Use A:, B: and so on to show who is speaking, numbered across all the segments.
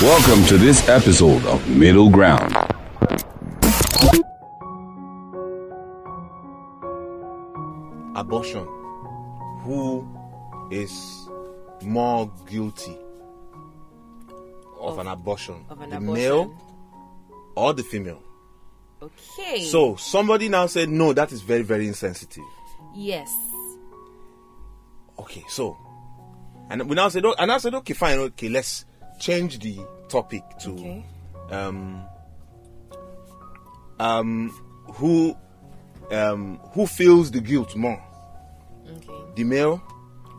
A: Welcome to this episode of Middle Ground.
B: Abortion. Who is more guilty of an abortion? The male or the female?
C: Okay.
B: So somebody now said, no, that is very, very insensitive.
C: Yes.
B: Okay, so, and we now said, okay, fine, okay, let's change the topic to, who feels the guilt more?
C: Okay.
B: The male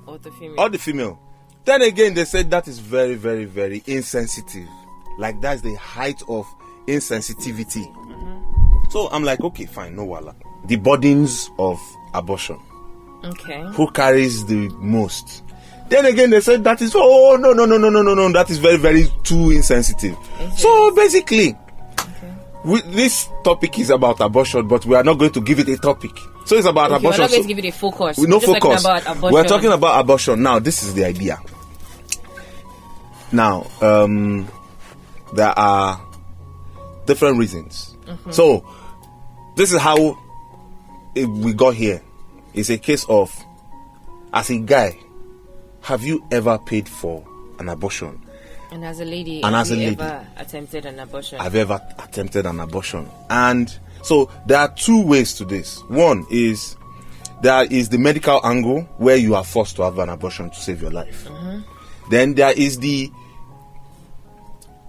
C: or the female?
B: Then again, they said that is very, very, very insensitive. Like that's the height of insensitivity. So I'm like, okay, fine, no wala. The burdens of abortion.
C: Okay.
B: Who carries the most? Then again, they said that is no, that is very, very too insensitive. So basically, this topic is about abortion, but we are not going to give it a topic. So it's about abortion.
C: We're not going to give it a focus.
B: We're not focused.
C: We're
B: talking about abortion. Now, this is the idea. Now, there are different reasons. So, this is how we got here. It's a case of, as a guy, have you ever paid for an abortion?
C: And as a lady, ever attempted an abortion?
B: I've ever attempted an abortion. And so there are two ways to this. One is, there is the medical angle where you are forced to have an abortion to save your life. Then there is the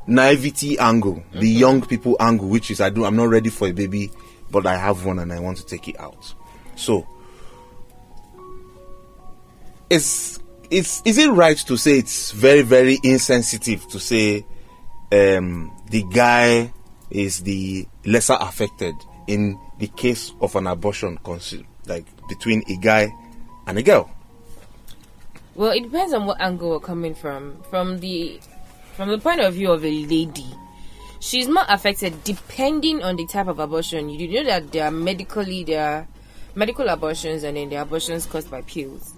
B: naivety angle, the young people angle, which is I'm not ready for a baby, but I have one and I want to take it out. So, is it right to say it's very, very insensitive to say the guy is the lesser affected in the case of an abortion, like between a guy and a girl?
C: Well, it depends on what angle we're coming from. From the point of view of a lady, she's more affected depending on the type of abortion. You know that there are medical abortions, and then there are abortions caused by pills.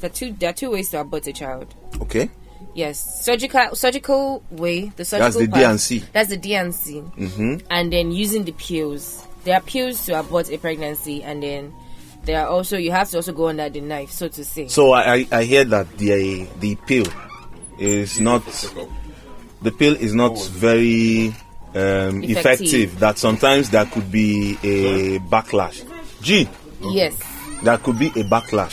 C: There are two ways to abort a child.
B: Okay.
C: Yes, surgical way. That's the
B: D&C.
C: That's the D&C. And then using the pills. There are pills to abort a pregnancy, and then there are also, you have to also go under the knife, so to say.
B: So I hear that the pill is not very effective. That sometimes there could be a backlash.
C: Yes.
B: There could be a backlash.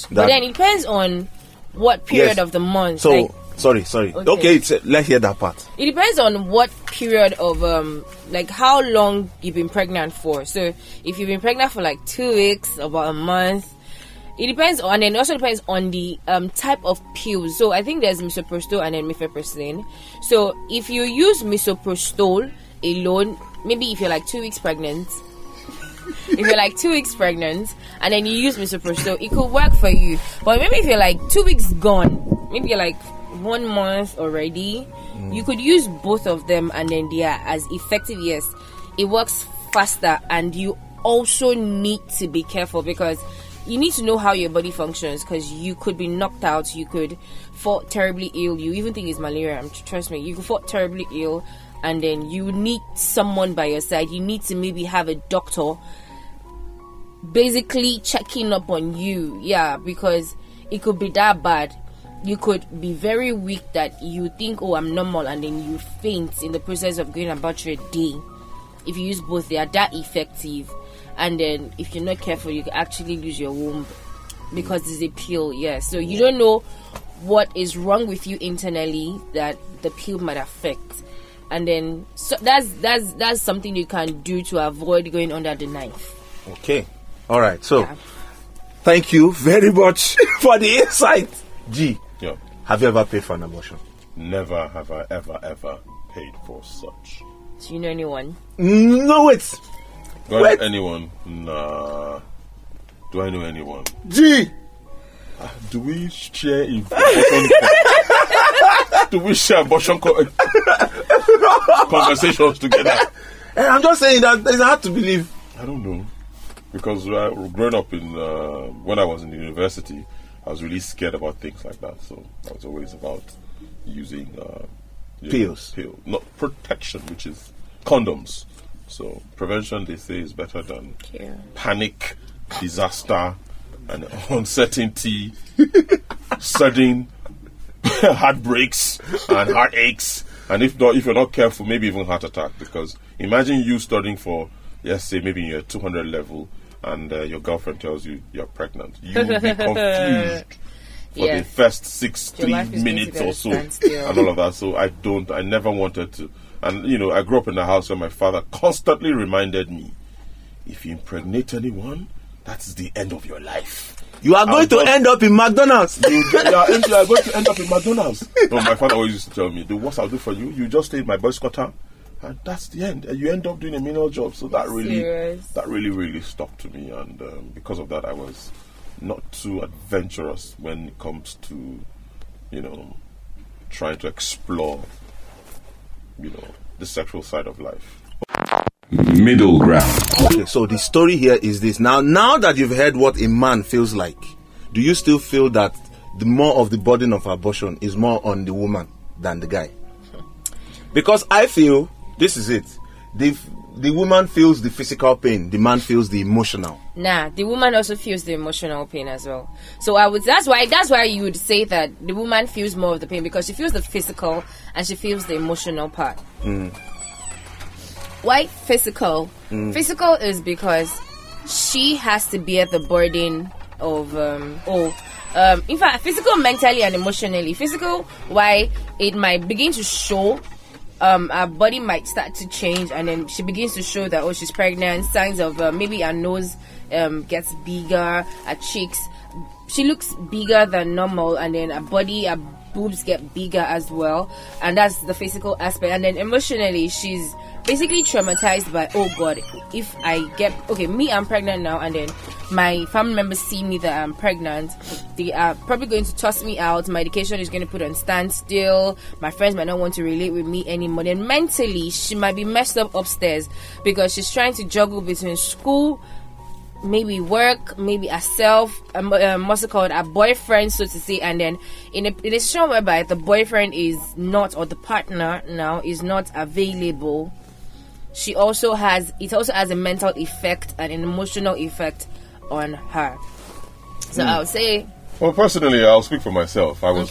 C: But then it depends on what period of the month.
B: So, sorry. Okay, let's hear that part.
C: It depends on what period of, like how long you've been pregnant for. So, if you've been pregnant for like 2 weeks, about a month, it depends on, and it also depends on the type of pills. So, I think there's misoprostol and then mifepristone. So, if you use misoprostol alone, maybe if you're like 2 weeks pregnant, and then you use misoprostol, it could work for you. But maybe if you're like 2 weeks gone, maybe you're like 1 month already, you could use both of them, and then they are as effective. Yes, it works faster, and you also need to be careful because you need to know how your body functions, because you could be knocked out, you could fall terribly ill, you even think it's malaria. Trust me, you could fall terribly ill, and then you need someone by your side. You need to maybe have a doctor basically checking up on you, because it could be that bad. You could be very weak that you think, oh, I'm normal, and then you faint in the process of going about your day. If you use both, they are that effective. And then if you're not careful, you can actually lose your womb because it's a pill. So you don't know what is wrong with you internally that the pill might affect. And then so that's something you can do to avoid going under the knife.
B: Okay. All right. So thank you very much for the insight. Have you ever paid for an abortion?
D: Never have I ever paid for such.
C: Do you know anyone?
B: No, wait.
D: Do I know anyone? Nah. Do I know anyone? Do we share abortion? Do we share abortion conversations together?
B: I'm just saying that it's hard to believe.
D: I don't know. Because growing up when I was in the university, I was really scared about things like that. So I was always about using
B: pills.
D: Not protection, which is condoms. So prevention, they say, is better than panic, disaster, and uncertainty, sudden heartbreaks and heartaches, and if you're not careful, maybe even heart attack. Because imagine you studying for, let's say, maybe you're 200 level, and your girlfriend tells you you're pregnant. You will be confused for the first 3 minutes or so, and all of that. So I never wanted to. And I grew up in a house where my father constantly reminded me, if you impregnate anyone, that's the end of your life.
B: You are going to end up in McDonald's.
D: You are going to end up in McDonald's. No, my father always used to tell me, the worst I'll do for you, you just stay in my boy scotter, and that's the end. And you end up doing a menial job. So that really stuck to me. And because of that, I was not too adventurous when it comes to, trying to explore, the sexual side of life.
A: Middle ground.
B: Okay, so the story here is this. Now that you've heard what a man feels like, do you still feel that the more of the burden of abortion is more on the woman than the guy? Because I feel this is it. The woman feels the physical pain, the man feels the emotional.
C: Nah, the woman also feels the emotional pain as well. So that's why you would say that the woman feels more of the pain, because she feels the physical and she feels the emotional part. Why physical? Physical is because she has to bear the burden of in fact, physical, mentally and emotionally. Physical, why it might begin to show. Her body might start to change, and then she begins to show that she's pregnant. Signs of maybe her nose gets bigger, her cheeks, she looks bigger than normal, and then her body, her boobs get bigger as well, and that's the physical aspect. And then emotionally, she's basically traumatized by, oh God, if I get I'm pregnant now, and then my family members see me that I'm pregnant, they are probably going to toss me out. My education is going to put on standstill. My friends might not want to relate with me anymore. Then mentally, she might be messed up upstairs because she's trying to juggle between school, maybe work, maybe herself, what's it called, a boyfriend, so to say. And then in a situation whereby the boyfriend is not, or the partner now is not available, it also has a mental effect and an emotional effect on her. So I would say,
D: well, personally, I'll speak for myself. I was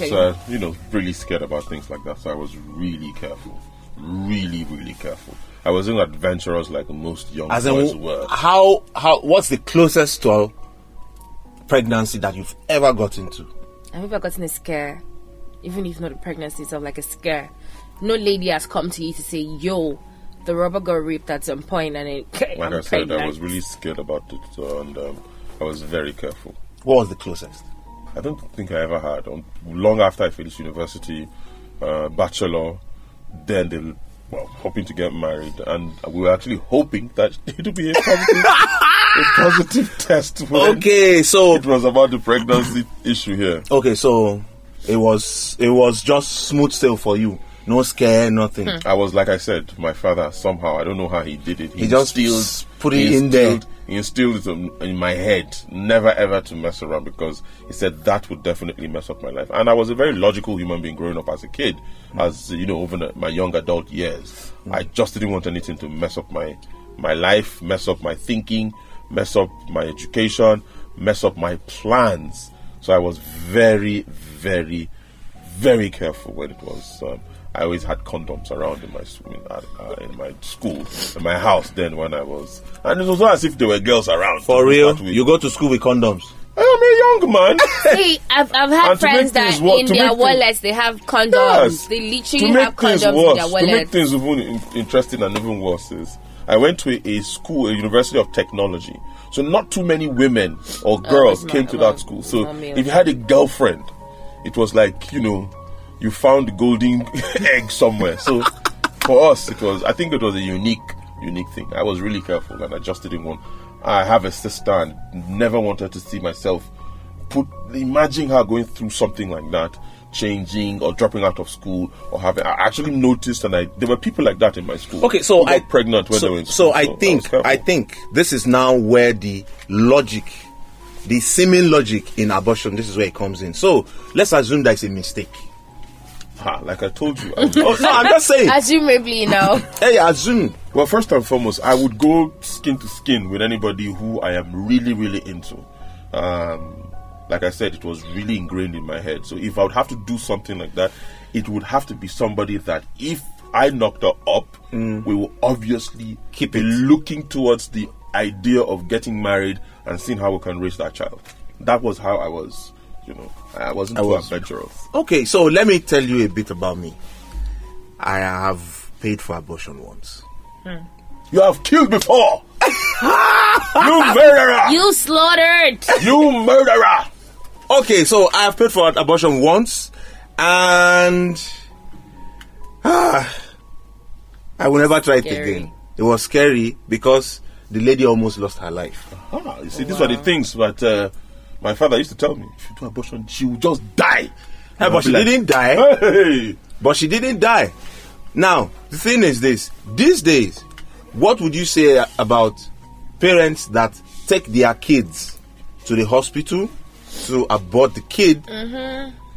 D: really scared about things like that, so I was really careful, really careful. I wasn't adventurous like most young boys were.
B: What's the closest to pregnancy that you've ever gotten to?
C: I've ever gotten a scare, even if not a pregnancy itself, like a scare. No lady has come to you to say, yo, the rubber got ripped at some point, and
D: I said, I was really scared about it, and I was very careful.
B: What was the closest?
D: I don't think I ever had. Long after I finished university, bachelor, then hoping to get married, and we were actually hoping that it would be a positive test.
B: Okay, so
D: it was about the pregnancy issue here.
B: Okay, so it was just smooth sail for you. No scare, nothing.
D: I was, like I said, my father, somehow, I don't know how he did it.
B: He just put it in there.
D: He instilled it in my head, never ever to mess around, because he said that would definitely mess up my life. And I was a very logical human being growing up as a kid, over my young adult years. I just didn't want anything to mess up my life, mess up my thinking, mess up my education, mess up my plans. So I was very, very, very careful when it was. I always had condoms around in my school, in my house. Then when I was, and it was not as if there were girls around.
B: For real, you go to school with condoms.
D: I'm a young man.
C: See, I've had friends that in their wallets they have condoms. Yes, they literally have condoms in their wallets.
D: To make things even interesting and even worse is, I went to a university of technology. So not too many women or girls came to that school. So if you had a girlfriend, it was like, you found the golden egg somewhere. So for us, I think it was a unique thing. I was really careful, and I just didn't want. I have a sister and never wanted to see myself imagine her going through something like that, changing or dropping out of school or having. I actually noticed, and there were people like that in my school.
B: Okay, so
D: who got pregnant when they were in school.
B: So I think this is now where the logic, the seeming logic in abortion, this is where it comes in. So let's assume that it's a mistake.
D: Like I told you.
B: Oh, no, I'm just saying.
C: Assumably now.
B: Hey, assume.
D: Well, first and foremost, I would go skin to skin with anybody who I am really, really into. Like I said, it was really ingrained in my head. So if I would have to do something like that, it would have to be somebody that if I knocked her up, we will obviously
B: Keep
D: be
B: it.
D: looking towards the idea of getting married and seeing how we can raise that child. That was how I was, I wasn't too adventurous.
B: Okay, so let me tell you a bit about me. I have paid for abortion once.
D: You have killed before! You murderer!
C: You slaughtered.
D: You murderer!
B: Okay, so I have paid for abortion once, and I will never try it
C: Scary.
B: again. It was scary because the lady almost lost her life.
D: You see, these are the things that my father used to tell me. If you do abortion, she will just die.
B: Hey, but she didn't die.
D: Hey!
B: But she didn't die. Now, the thing is this. These days, what would you say about parents that take their kids to the hospital to abort the kid?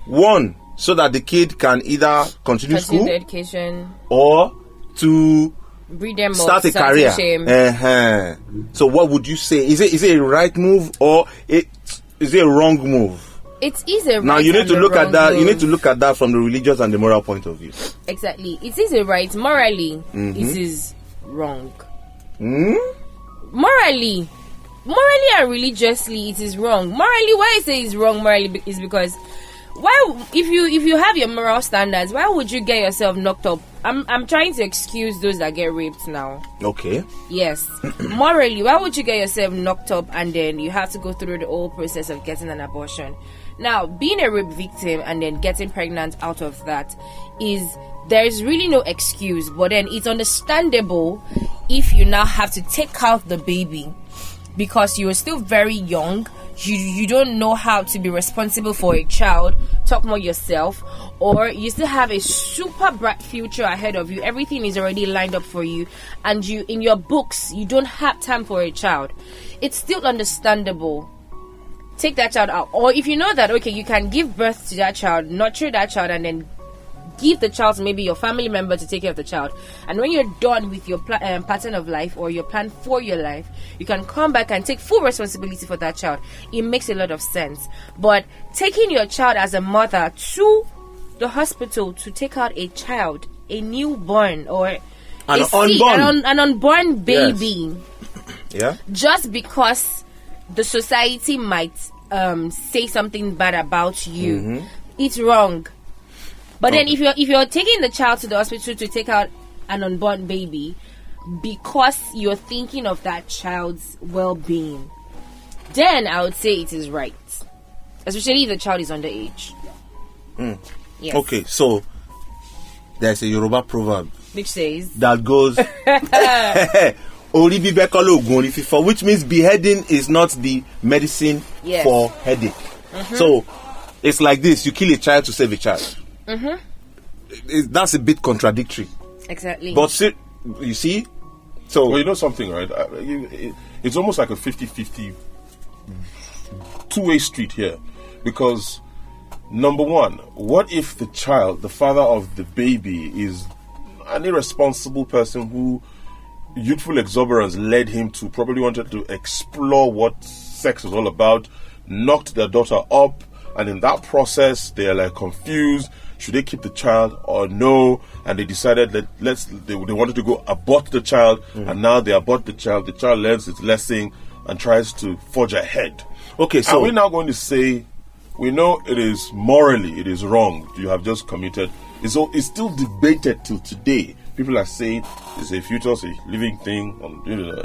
B: One, so that the kid can either continue school
C: the education.
B: or to
C: Breed them
B: start
C: up,
B: a career.
C: shame.
B: So what would you say? Is it a right move or is it a wrong move?
C: It is a right.
B: Now you need
C: and
B: to
C: a
B: look at
C: wrong
B: that. You
C: move.
B: need to look at that from the religious and the moral point of view.
C: Exactly. It is a right. Morally, it is wrong. Morally and religiously, it is wrong. Morally, why I say it's wrong morally is because if you have your moral standards, why would you get yourself knocked up? I'm trying to excuse those that get raped now.
B: Okay.
C: Yes. Morally, why would you get yourself knocked up and then you have to go through the whole process of getting an abortion? Now, being a rape victim and then getting pregnant out of that there's really no excuse, but then it's understandable if you now have to take out the baby because you are still very young. You don't know how to be responsible for a child, talk more yourself, or you still have a super bright future ahead of you. Everything is already lined up for you, and you in your books you don't have time for a child. It's still understandable. Take that child out, or if you know that okay, you can give birth to that child, nurture that child, and then give the child to maybe your family member to take care of the child. And when you're done with your pattern of life or your plan for your life, you can come back and take full responsibility for that child. It makes a lot of sense. But taking your child as a mother to the hospital to take out a child, a newborn or an unborn baby, just because the society might say something bad about you, it's wrong. But then if you're taking the child to the hospital to take out an unborn baby because you're thinking of that child's well-being, then I would say it is right. Especially if the child is underage. Yes.
B: Okay, so there's a Yoruba proverb
C: which says
B: that goes Ori bibe kolo ogun ori fifo, which means beheading is not the medicine for headache. So it's like this: you kill a child to save a child. That's a bit contradictory.
C: Exactly.
B: But you see, so
D: well, you know something, right? It's almost like a 50-50 two-way street here, because number one, what if the child, the father of the baby, is an irresponsible person who youthful exuberance led him to probably wanted to explore what sex was all about, knocked their daughter up, and in that process they are like confused. Should they keep the child or no? And they decided that they wanted to go abort the child, and now they abort the child. The child learns its lesson and tries to forge ahead. Okay, so are we now going to say we know it is morally it is wrong? You have just committed. It's still debated till today. People are saying it's a fetus, a living thing,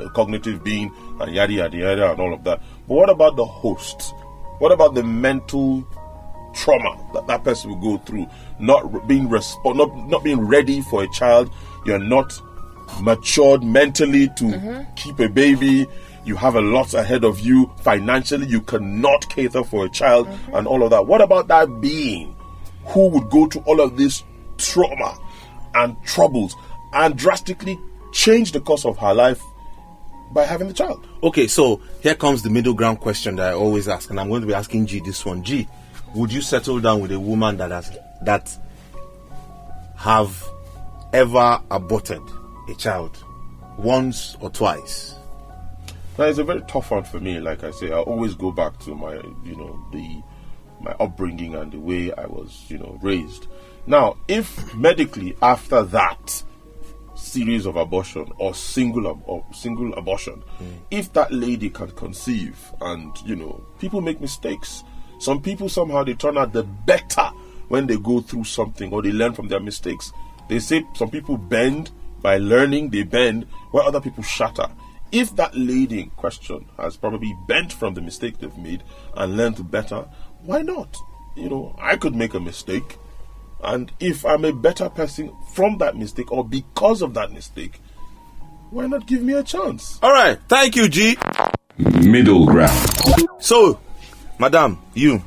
D: a cognitive being, and yada yada yada, and all of that. But what about the host? What about the mental trauma that person will go through, not being not being ready for a child? You're not matured mentally to keep a baby. You have a lot ahead of you financially. You cannot cater for a child and all of that. What about that being who would go through all of this trauma and troubles and drastically change the course of her life by having the child?
B: Okay, so here comes the middle ground question that I always ask, and I'm going to be asking G this one. G, would you settle down with a woman that have ever aborted a child once or twice?
D: Now, it's a very tough one for me. Like I say, I always go back to my, my upbringing and the way I was, raised. Now, if medically after that series of abortion or single abortion, if that lady can conceive, and people make mistakes. Some people somehow they turn out the better when they go through something or they learn from their mistakes. They say some people bend by learning, they bend where other people shatter. If that lady in question has probably bent from the mistake they've made and learned better, why not? I could make a mistake, and if I'm a better person from that mistake or because of that mistake, why not give me a chance?
B: All right, thank you, G.
A: Middle ground.
B: So, madam, you,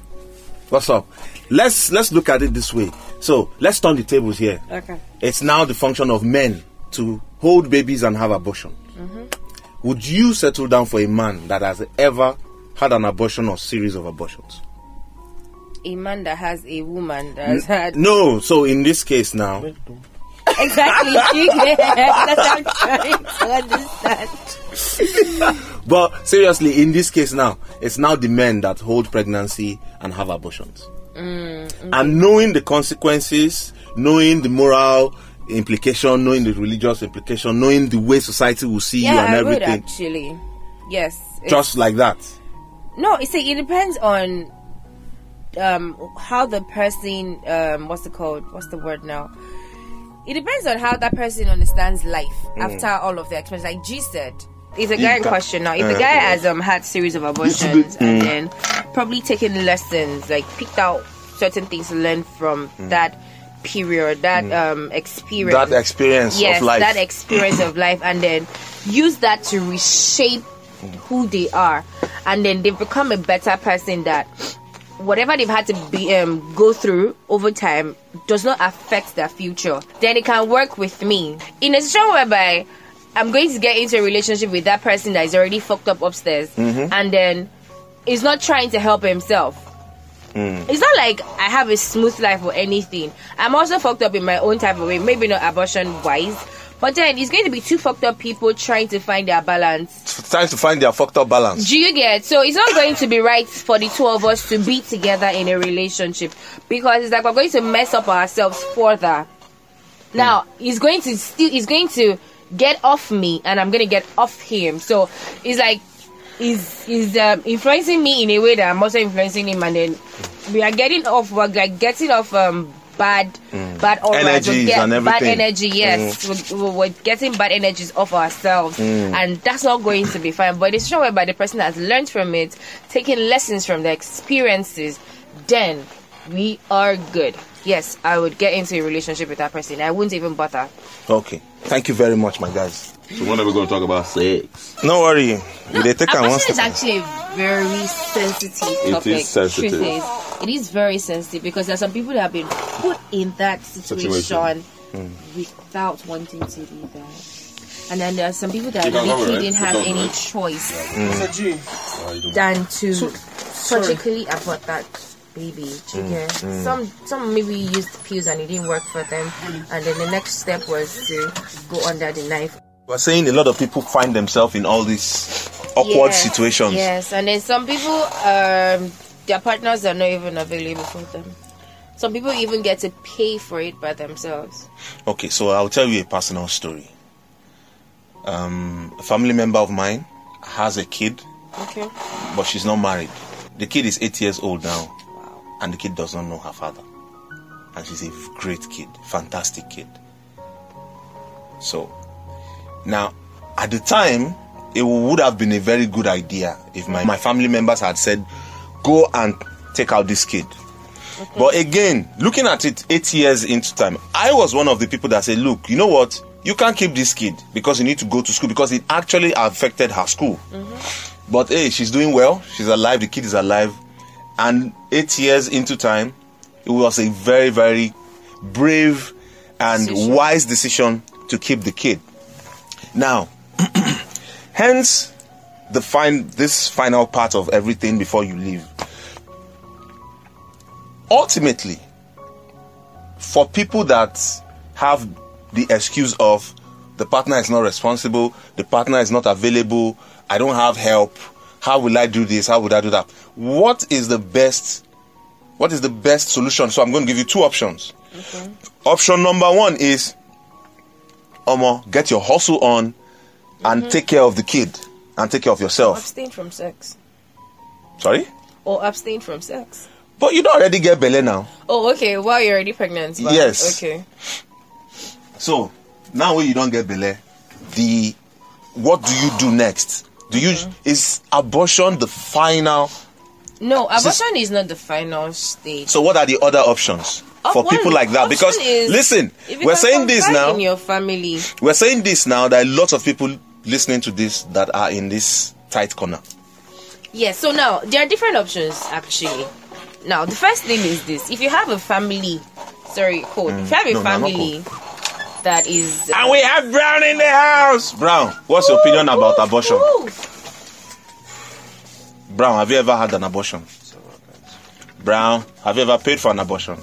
B: what's up? Let's look at it this way. So, let's turn the tables here.
C: Okay.
B: It's now the function of men to hold babies and have abortion. Would you settle down for a man that has ever had an abortion or series of abortions?
C: A man that has a woman that has had...
B: No, so in this case now...
C: Exactly. That's what I'm trying to understand.
B: But seriously, in this case now, it's now the men that hold pregnancy and have abortions.
C: Okay.
B: And knowing the consequences, knowing the moral implication, knowing the religious implication, knowing the way society will see you and everything.
C: I would actually. Yes.
B: Just like that.
C: No, it depends on how the person, what's the word now? It depends on how that person understands life after all of the experience. Like G said, if the guy in question now, if the guy has had series of abortions and then probably taken lessons, like picked out certain things to learn from that period, that experience.
B: That experience of life.
C: That experience of life, and then use that to reshape who they are. And then they've become a better person that whatever they've had to be go through over time does not affect their future. Then it can work with me. In a situation whereby I'm going to get into a relationship with that person that is already fucked up upstairs and then is not trying to help himself. It's not like I have a smooth life or anything. I'm also fucked up in my own type of way. Maybe not abortion wise, but then it's going to be two fucked up people trying to find their balance.
B: Trying to find their fucked up balance.
C: Do you get? So it's not going to be right for the two of us to be together in a relationship, because it's like we're going to mess up ourselves further. Now he's going to get off me, and I'm going to get off him. So it's like he's influencing me in a way that I'm also influencing him, and then we are getting off. We're like getting off bad
B: energies and everything.
C: Bad energy, yes. We're getting bad energies off ourselves, and that's not going to be fine. But it's sure whereby the person has learned from it, taking lessons from the experiences, then we are good. Yes, I would get into a relationship with that person. I wouldn't even bother.
B: Okay. Thank you very much, my guys.
D: So when are we going to talk about sex?
B: No worry.
C: Abortion is actually a very sensitive topic.
D: It is sensitive.
C: Truth is, it is very sensitive, because there are some people that have been put in that situation without wanting to be there. And then there are some people that literally didn't have any choice than to surgically abort that baby. Some maybe used pills and it didn't work for them, and then the next step was to go under the knife.
B: We're saying a lot of people find themselves in all these awkward situations.
C: Yes, and then some people, their partners are not even available for them. Some people even get to pay for it by themselves.
B: Okay, so I'll tell you a personal story. A family member of mine has a kid, but she's not married. The kid is 8 years old now. And the kid does not know her father. And she's a great kid, fantastic kid. So, now, at the time, it would have been a very good idea if my family members had said, go and take out this kid. But again, looking at it 8 years into time, I was one of the people that said, look, you know what? You can't keep this kid because you need to go to school, because it actually affected her school. But hey, she's doing well. She's alive. The kid is alive. And 8 years into time, it was a very, very brave and wise decision to keep the kid. Now, hence this final part of everything before you leave. Ultimately, for people that have the excuse of the partner is not responsible, the partner is not available, I don't have help, how will I do this, how would I do that? What is the best solution? So I'm going to give you two options. Okay. Option number one is, get your hustle on and take care of the kid and take care of yourself.
C: Abstain from sex.
B: Sorry?
C: Or abstain from sex.
B: But you don't already get belle now.
C: Oh, okay. Well, you're already pregnant. But
B: yes.
C: Okay.
B: So, now when you don't get belle, what do you do next? Is abortion the final?
C: No, abortion is not the final stage.
B: So what are the other options for people like that? Because listen, we're saying this now.
C: In your family.
B: We're saying this now. There are lots of people listening to this that are in this tight corner.
C: Yes. So now there are different options actually. Now the first thing is this: if you have a family, if you have a family that is,
B: and we have Brown in the house. Brown, what's your opinion about abortion? Brown, have you ever had an abortion? Brown, have you ever paid for an abortion?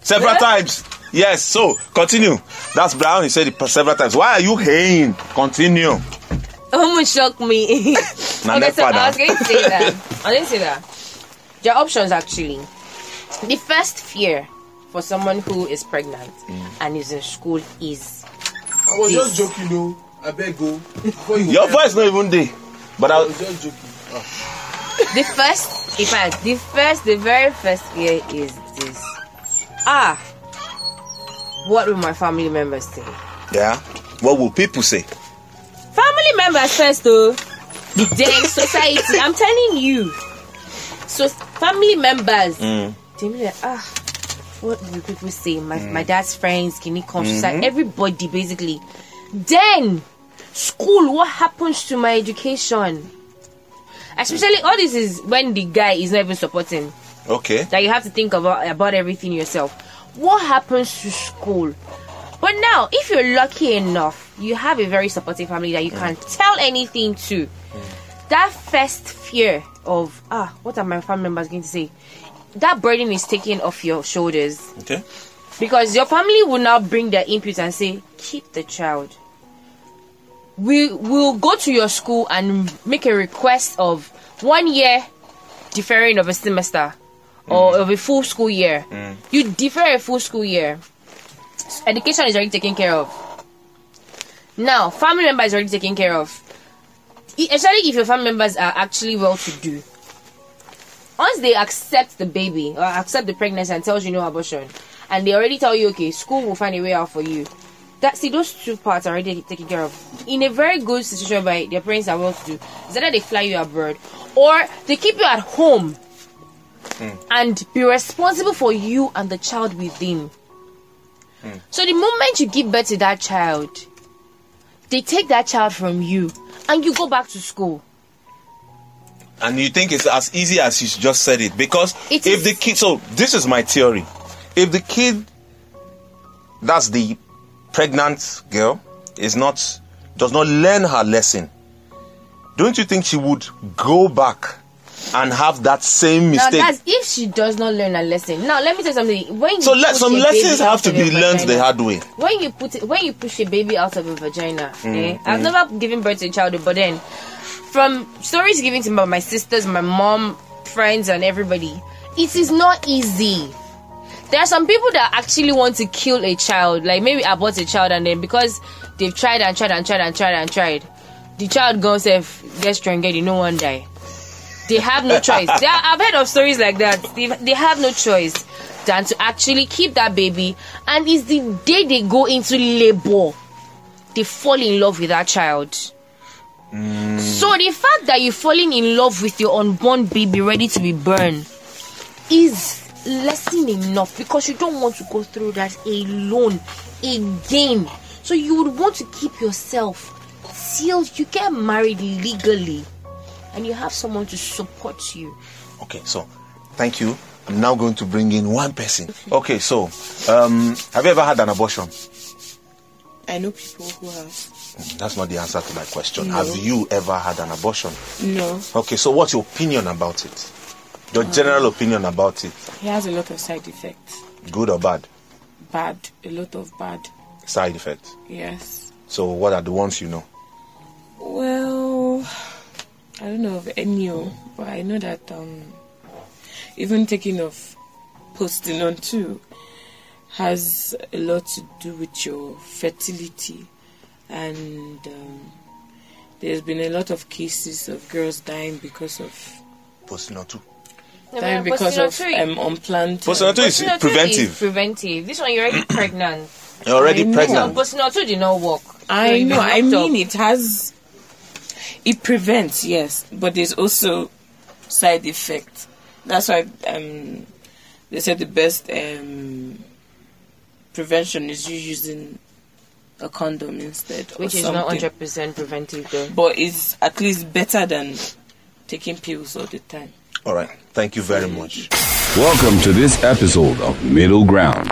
B: Several times. Yes, so continue. That's Brown, he said it several times. Why are you haying? Continue.
C: Shock me. Okay, so I was going to say that. I didn't say that. There are options actually. The first fear for someone who is pregnant and is in school is
E: I was just joking though. I beg go.
B: Your voice not even there. But I was
E: just joking.
C: The very first fear is this. What will my family members say?
B: Yeah. What will people say?
C: Family members first though. Then society. I'm telling you. So family members, they be like, what will people say? My dad's friends, can he come? Everybody basically. Then school, what happens to my education? Especially all this is when the guy is not even supporting.
B: Okay.
C: That you have to think about everything yourself. What happens to school? But now, if you're lucky enough, you have a very supportive family that you can tell anything to. That first fear of what are my family members going to say? That burden is taken off your shoulders.
B: Okay.
C: Because your family will now bring their input and say, keep the child. We will go to your school and make a request of 1 year deferring of a semester or of a full school year. You defer a full school year. Education is already taken care of. Now, family member is already taken care of. Especially if your family members are actually well-to-do. Once they accept the baby or accept the pregnancy and tells you no abortion, and they already tell you, okay, school will find a way out for you. Those two parts are already taken care of. In a very good situation by their parents are well-to-do, is either they fly you abroad or they keep you at home and be responsible for you and the child within. So the moment you give birth to that child, they take that child from you and you go back to school.
B: And you think it's as easy as you just said it? Because if the kid, so this is my theory. If the kid, that's the pregnant girl, does not learn her lesson, don't you think she would go back and have that same mistake?
C: Now that's if she does not learn a lesson. Now let me tell you something.
B: Some lessons have to be learned the hard way.
C: When you push a baby out of a vagina, I've never given birth to a child, but then from stories given to my sisters, my mom, friends, and everybody, it is not easy. There are some people that actually want to kill a child, like maybe abort a child, and then because they've tried, the child goes gets stranded, no one die. They have no choice. I've heard of stories like that. They have no choice than to actually keep that baby, and it's the day they go into labor, they fall in love with that child. So the fact that you're falling in love with your unborn baby ready to be burned is lesson enough, because you don't want to go through that alone again. So you would want to keep yourself till you get married legally and you have someone to support you.
B: Okay, so thank you. I'm now going to bring in one person. Okay, so have you ever had an abortion?
F: I know people who have.
B: That's not the answer to my question. No. Have you ever had an abortion?
F: No.
B: Okay, so what's your opinion about it? Your general opinion about it?
F: It has a lot of side effects.
B: Good or bad?
F: bad, a lot of bad
B: side effects.
F: Yes.
B: So what are the ones you know?
F: Well, I don't know of any, but I know that even taking of postinone too has a lot to do with your fertility, and there's been a lot of cases of girls dying because of
B: Postinone too.
F: dying because of unplanned.
B: Postinone is preventive.
C: Preventive. This one you're already pregnant.
B: You're already
F: I know.
B: pregnant.
C: Postinone too did not work.
F: I
C: So
F: know.
C: you
F: I
C: looked up.
F: mean, it prevents, yes, but there's also side effects. That's why they said the best prevention is you using a condom instead,
C: Which
F: or
C: is not
F: something.
C: 100% preventive though.
F: But it's at least better than taking pills all the time.
B: All right. Thank you very much.
A: Welcome to this episode of Middle Ground.